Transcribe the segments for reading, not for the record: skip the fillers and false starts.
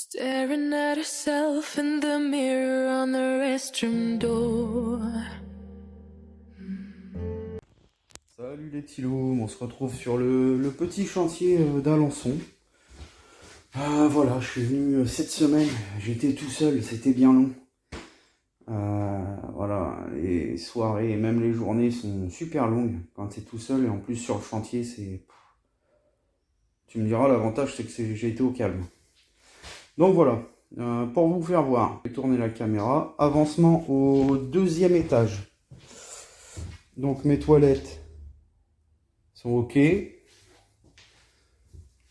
Staring at herself in the mirror on the restroom door. Salut les petits loups, on se retrouve sur le petit chantier d'Alençon. Voilà, je suis venu cette semaine, j'étais tout seul, c'était bien long. Voilà, les soirées et même les journées sont super longues quand t'es tout seul, et en plus sur le chantier, c'est... Tu me diras, l'avantage c'est que j'ai été au calme. Donc voilà, pour vous faire voir, je vais tourner la caméra. Avancement au 2e étage. Donc mes toilettes sont ok.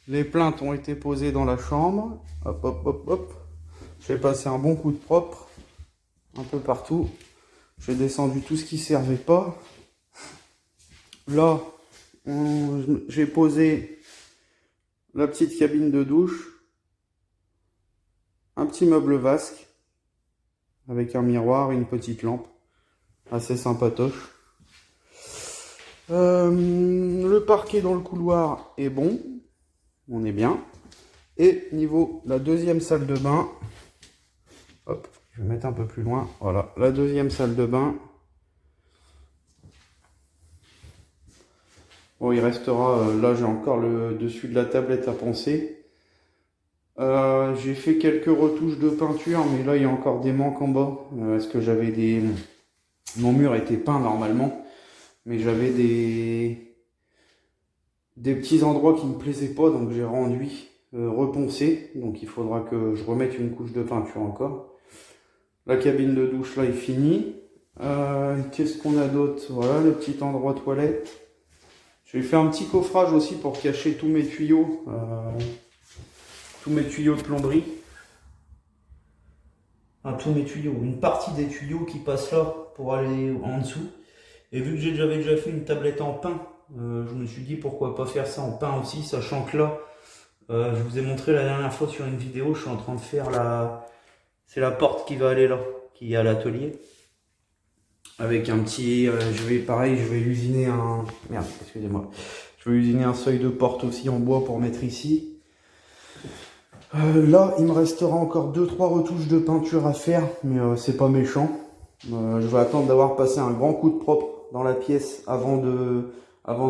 Les plaintes ont été posées dans la chambre. Hop, hop, hop, hop. J'ai passé un bon coup de propre. Un peu partout. J'ai descendu tout ce qui ne servait pas. Là, j'ai posé la petite cabine de douche. Un petit meuble vasque. Avec un miroir et une petite lampe. Assez sympatoche. Le parquet dans le couloir est bon. On est bien. Et niveau la deuxième salle de bain. Hop, je vais mettre un peu plus loin. Voilà, la deuxième salle de bain. Bon, il restera, là j'ai encore le dessus de la tablette à poncer. J'ai fait quelques retouches de peinture, mais là il y a encore des manques en bas. Parce que j'avais des... Mon mur était peint normalement, mais j'avais des petits endroits qui me plaisaient pas, donc j'ai rendu reponcé. Donc il faudra que je remette une couche de peinture encore. La cabine de douche là est finie. Qu'est-ce qu'on a d'autre? Voilà, le petit endroit toilette. J'ai fait un petit coffrage aussi pour cacher tous mes tuyaux de plomberie. Enfin, tous mes tuyaux, une partie des tuyaux qui passent là pour aller en dessous. Et vu que j'avais déjà fait une tablette en pain, je me suis dit pourquoi pas faire ça en pain aussi, sachant que là, je vous ai montré la dernière fois sur une vidéo, je suis en train de faire c'est la porte qui va aller là, qui est à l'atelier. Avec un petit, je vais usiner un... Merde, excusez-moi. Je vais usiner un seuil de porte aussi en bois pour mettre ici. Là, il me restera encore 2-3 retouches de peinture à faire, mais c'est pas méchant. Je vais attendre d'avoir passé un grand coup de propre dans la pièce avant de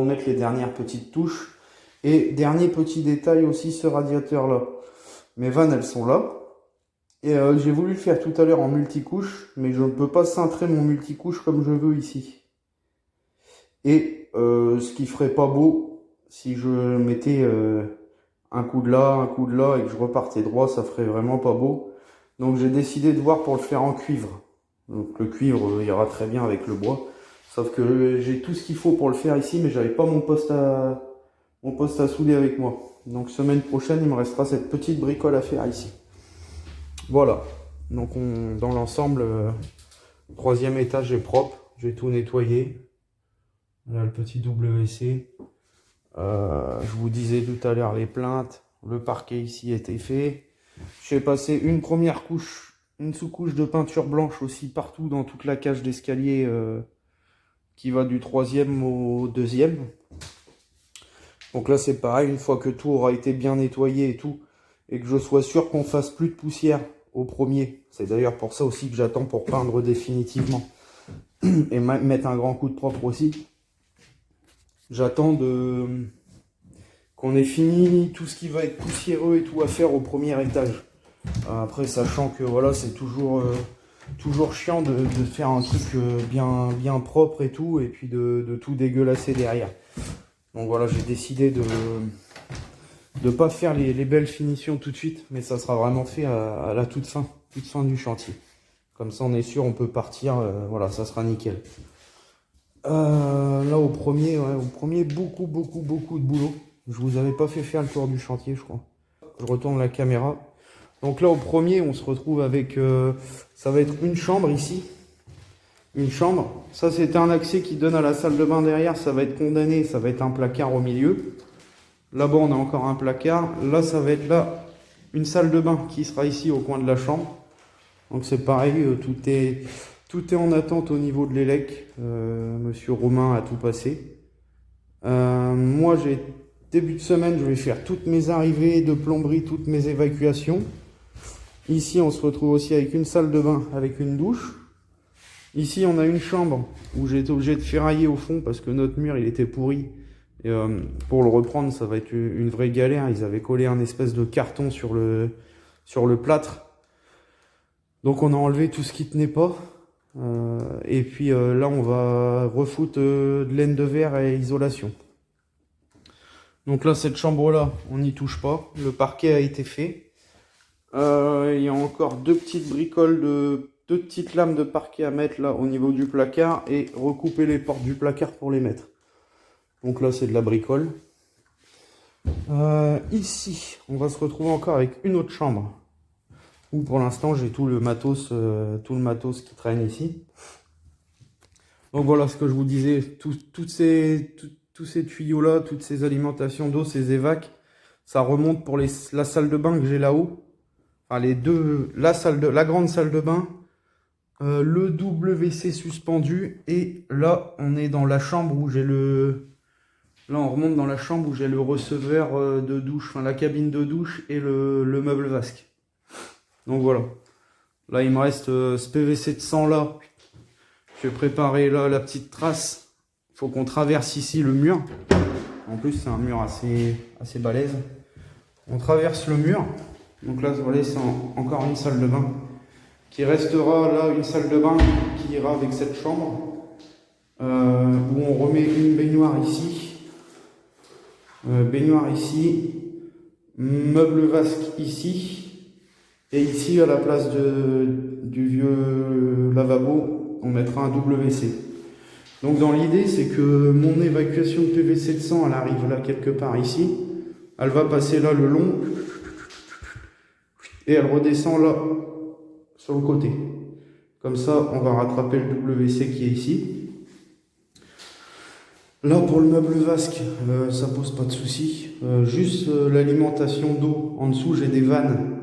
mettre les dernières petites touches. Et dernier petit détail aussi, ce radiateur là. Mes vannes, elles sont là. Et j'ai voulu le faire tout à l'heure en multicouche, mais je ne peux pas cintrer mon multicouche comme je veux ici. Et ce qui ferait pas beau, si je mettais un coup de là et que je repartais droit, ça ferait vraiment pas beau. Donc j'ai décidé de voir pour le faire en cuivre. Donc le cuivre ira très bien avec le bois. Sauf que j'ai tout ce qu'il faut pour le faire ici, mais j'avais pas mon poste à souder avec moi. Donc semaine prochaine, il me restera cette petite bricole à faire ici. Voilà, donc dans l'ensemble, 3e étage est propre, j'ai tout nettoyé. Là le petit WC. Je vous disais tout à l'heure les plaintes, le parquet ici était fait. J'ai passé une première couche, une sous-couche de peinture blanche aussi partout dans toute la cage d'escalier qui va du 3e au 2e. Donc là c'est pareil, une fois que tout aura été bien nettoyé et tout, et que je sois sûr qu'on fasse plus de poussière au premier. C'est d'ailleurs pour ça aussi que j'attends pour peindre définitivement et mettre un grand coup de propre aussi. J'attends qu'on ait fini tout ce qui va être poussiéreux et tout à faire au premier étage. Après, sachant que voilà, c'est toujours chiant de faire un truc bien propre et tout, et puis de tout dégueulasser derrière. Donc voilà, j'ai décidé de pas faire les belles finitions tout de suite, mais ça sera vraiment fait à la toute fin du chantier. Comme ça on est sûr, on peut partir, voilà, ça sera nickel. Là au premier, beaucoup de boulot. Je vous avais pas fait faire le tour du chantier, je crois. Je retourne la caméra. Donc là au premier, on se retrouve avec, ça va être une chambre ici. Une chambre. Ça c'était un accès qui donne à la salle de bain derrière, ça va être condamné, ça va être un placard au milieu. Là-bas, on a encore un placard. Là, ça va être là une salle de bain qui sera ici au coin de la chambre. Donc c'est pareil, tout est en attente au niveau de l'élec. Monsieur Romain a tout passé. Moi, début de semaine, je vais faire toutes mes arrivées de plomberie, toutes mes évacuations. Ici, on se retrouve aussi avec une salle de bain avec une douche. Ici, on a une chambre où j'ai été obligé de ferrailler au fond parce que notre mur, il était pourri. Et pour le reprendre, ça va être une vraie galère. Ils avaient collé un espèce de carton sur le plâtre. Donc, on a enlevé tout ce qui tenait pas. Et puis là, on va refoutre de laine de verre et isolation. Donc là, cette chambre-là, on n'y touche pas. Le parquet a été fait. Il y a encore deux petites bricoles deux petites lames de parquet à mettre là au niveau du placard et recouper les portes du placard pour les mettre. Donc là, c'est de la bricole. Ici, on va se retrouver encore avec une autre chambre où pour l'instant, j'ai tout le matos qui traîne ici. Donc voilà ce que je vous disais, tous ces tuyaux-là, toutes ces alimentations d'eau, ces évacs, ça remonte pour la salle de bain que j'ai là-haut. Enfin, la grande salle de bain, le WC suspendu, et là, on est dans la chambre où j'ai Là, on remonte dans la chambre où j'ai le receveur de douche, enfin la cabine de douche et le meuble vasque. Donc voilà. Là, il me reste ce PVC de sang là. Je vais préparer là la petite trace. Il faut qu'on traverse ici le mur. En plus, c'est un mur assez balèze. On traverse le mur. Donc là, voilà, c'est encore une salle de bain. Qui restera là, une salle de bain qui ira avec cette chambre. Où on remet une baignoire ici. Baignoire ici. Meuble vasque ici. Et ici, à la place du vieux lavabo, on mettra un WC. Donc dans l'idée, c'est que mon évacuation de PVC de sang, elle arrive là quelque part ici. Elle va passer là le long. Et elle redescend là, sur le côté. Comme ça, on va rattraper le WC qui est ici. Là, pour le meuble vasque, ça pose pas de souci. Juste l'alimentation d'eau. En dessous, j'ai des vannes.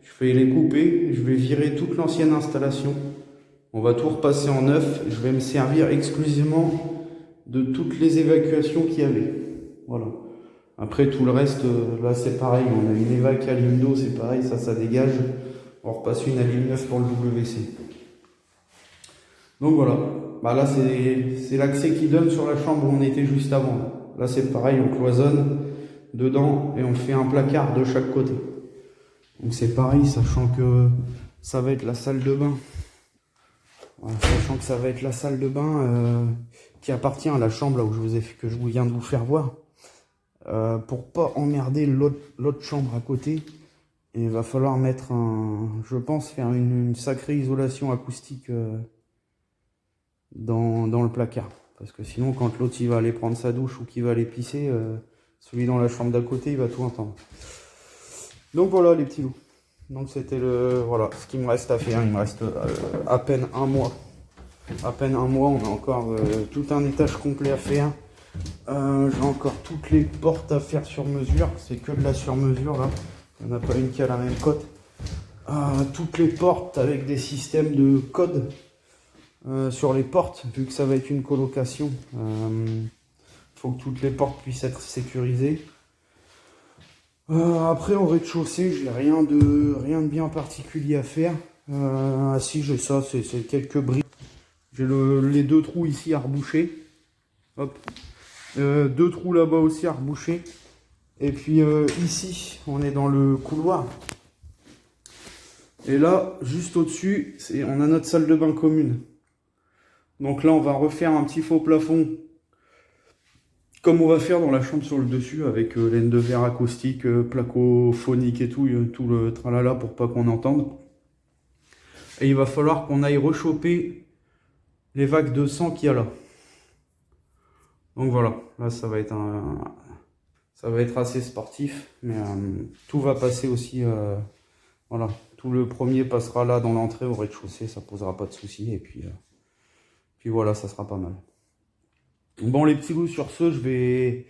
Je vais les couper. Je vais virer toute l'ancienne installation. On va tout repasser en neuf. Je vais me servir exclusivement de toutes les évacuations qu'il y avait. Voilà. Après, tout le reste, là, c'est pareil. On a une évac à ligne d'eau, c'est pareil. Ça dégage. On repasse une à ligne 9 pour le WC. Donc voilà. Bah là, c'est l'accès qui donne sur la chambre où on était juste avant. Là, c'est pareil. On cloisonne dedans et on fait un placard de chaque côté. Donc c'est pareil, sachant que ça va être la salle de bain. Voilà, sachant que ça va être la salle de bain qui appartient à la chambre là où que je viens de vous faire voir. Pour pas emmerder l'autre chambre à côté, il va falloir mettre je pense faire une sacrée isolation acoustique dans le placard. Parce que sinon, quand l'autre il va aller prendre sa douche ou qu'il va aller pisser, celui dans la chambre d'à côté, il va tout entendre. Donc voilà les petits loups. Donc c'était voilà ce qu'il me reste à faire. Il me reste à peine un mois. À peine un mois, on a encore tout un étage complet à faire. J'ai encore toutes les portes à faire sur mesure. C'est que de la sur mesure là. Il n'y en a pas une qui a la même cote. Toutes les portes avec des systèmes de code sur les portes, vu que ça va être une colocation. Faut que toutes les portes puissent être sécurisées. Après au rez-de-chaussée, j'ai rien de bien particulier à faire. Si j'ai ça, c'est quelques briques. J'ai les deux trous ici à reboucher. Hop. Deux trous là-bas aussi à reboucher. Et puis ici, on est dans le couloir. Et là, juste au-dessus, on a notre salle de bain commune. Donc là, on va refaire un petit faux plafond. Comme on va faire dans la chambre sur le dessus, avec laine de verre acoustique, placo phonique et tout le tralala pour pas qu'on entende. Et il va falloir qu'on aille rechoper les vagues de sang qu'il y a là. Donc voilà, là ça va être assez sportif, mais tout va passer aussi, voilà, tout le premier passera là dans l'entrée au rez-de-chaussée, ça posera pas de soucis, et puis voilà, ça sera pas mal. Bon les petits loups, sur ce, je vais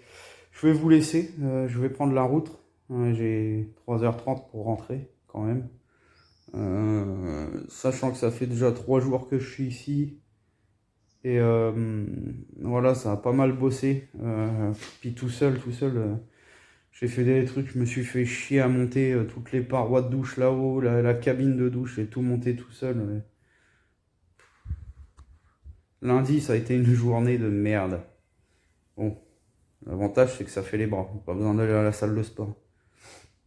vous laisser, je vais prendre la route, j'ai 3h30 pour rentrer quand même, sachant que ça fait déjà 3 jours que je suis ici. Et voilà, ça a pas mal bossé. Puis tout seul, J'ai fait des trucs, je me suis fait chier à monter toutes les parois de douche là-haut, la cabine de douche, j'ai tout monté tout seul. Lundi, ça a été une journée de merde. Bon, l'avantage, c'est que ça fait les bras. Pas besoin d'aller à la salle de sport.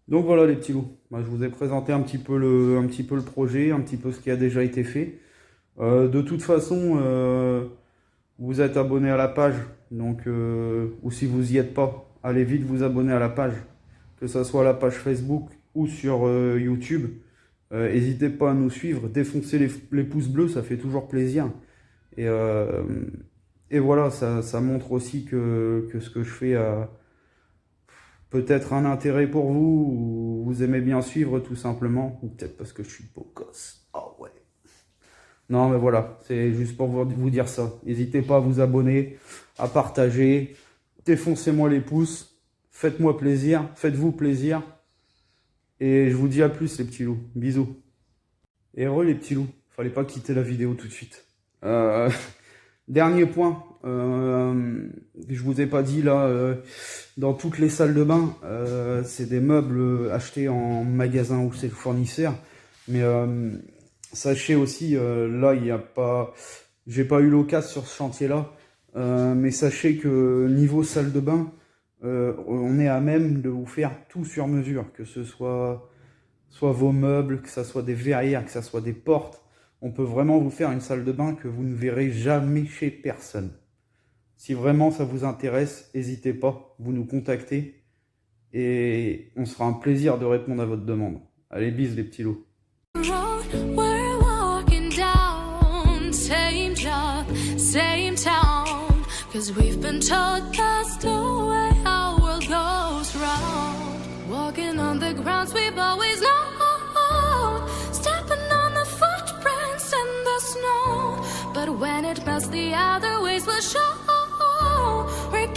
Donc voilà les petits loups. Bah, je vous ai présenté un petit peu le projet, un petit peu ce qui a déjà été fait. De toute façon, vous êtes abonné à la page. Donc, ou si vous n'y êtes pas, allez vite vous abonner à la page. Que ce soit la page Facebook ou sur YouTube. N'hésitez pas à nous suivre. Défoncez les pouces bleus, ça fait toujours plaisir. Et voilà, ça montre aussi que ce que je fais a peut-être un intérêt pour vous, ou vous aimez bien suivre tout simplement, ou peut-être parce que je suis beau gosse. Ah ouais. Non mais voilà, c'est juste pour vous dire ça. N'hésitez pas à vous abonner, à partager, défoncez-moi les pouces, faites-moi plaisir, faites-vous plaisir. Et je vous dis à plus les petits loups. Bisous. Et heureux les petits loups, fallait pas quitter la vidéo tout de suite. Dernier point, je vous ai pas dit là, dans toutes les salles de bain, c'est des meubles achetés en magasin ou c'est le fournisseur. Mais sachez aussi, là il n'y a pas, j'ai pas eu l'occasion sur ce chantier-là, mais sachez que niveau salle de bain, on est à même de vous faire tout sur mesure, que ce soit vos meubles, que ce soit des verrières, que ce soit des portes. On peut vraiment vous faire une salle de bain que vous ne verrez jamais chez personne. Si vraiment ça vous intéresse, n'hésitez pas, vous nous contactez et on sera un plaisir de répondre à votre demande. Allez, bis les petits loups. We're walking down, same job, same town. 'Cause we've been told that's the way our world goes round. Walking on the grounds we've always known, stepping on the footprints in the snow. But when it melts, the other ways will show. We're